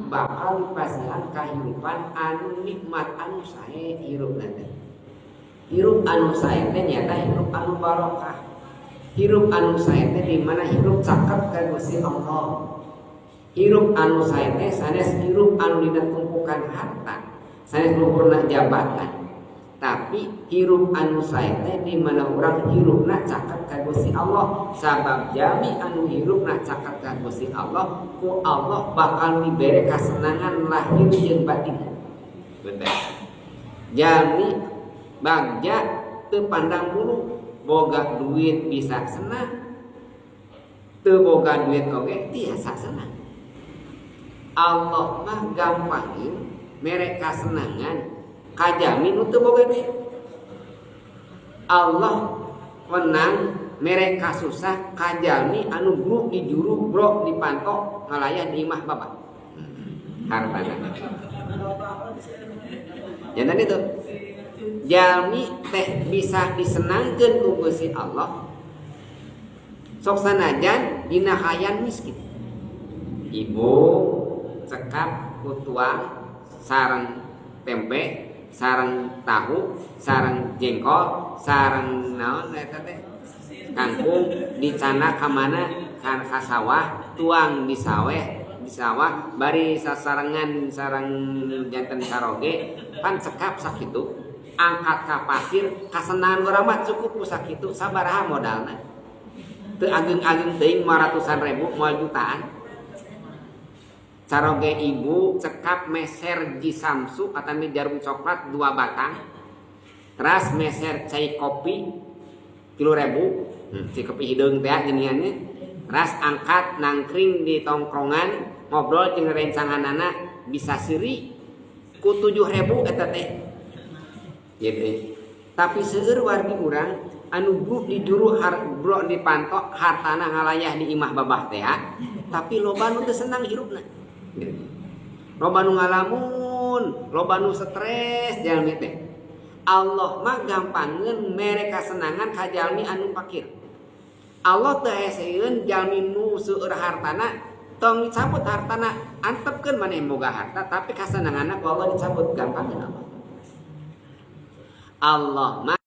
bakal pasihan kahirupan anu nikmat anu sae hirup nanti. Hirup anu sae teh nyata hirup anu barokah. Hirup anu sae teh di mana hirup cakep ka Gusti Allah. Hirup anu sae teh sanes hirup anu dina tumpukan harta, sanes luhurna jabatan. Tapi hirup anu sae teh di mana urang hirupna cakep ka Gusti Allah. Sabab jami anu hirupna cakep ka Gusti Allah, ku Allah bakal dibere kasenangan lahir jeung batin. Bener. Jami bagja teu pandang bulu, boga duit bisa senang, teu boga duit oge tiasa senang. Allah mah gampangin mere kasenangan kajami nu teu boga duit. Allah menang mere kasusah kajami anu bruk di juru brok di pantok ngalayah di imah bapak hartana. Jangan itu jalmi teh bisa disenangkeun ku Gusti Allah sok sanajan dina hayan miskin. Ibu cekap ku tuang sareng tempe, sareng tahu, sareng jengkol, sareng naon eta teh kangkung dicana ka mana ka sawah, tuang di sawah bari sasarengan sareng janten karoge pan cekap sakitu angkat ka pasir kasenangan urang mah cukup ku sakitu sabaraha modalna teu ageng-ageng teuing 500.000 moal jutaan. Caroge ibu cekap meser ji samsu atau jarum coklat 2 batang, teras meser cai kopi 3.000, si kopi hidung teh giniannya, teras angkat nangkring di tongkrongan ngobrol jeung rencanganana bisa seuri ku 7.000 eta teh. Gitu. Tapi seueur wargi urang anu bruk di juru brok di pantok hartana ngalayah di imah babah teh, tapi loba nu teu senang hirupna. Loba nu ngalamun, loba nu stres jalmi teh. Allah mah gampangeun mere kasenangan ka jalmi anu fakir. Allah teu heseun jalmi nu seueur hartana tong dicabut hartana, antepkeun maneh boga harta tapi kasenanganna ku Allah dicabut gampang Allah. Allah mah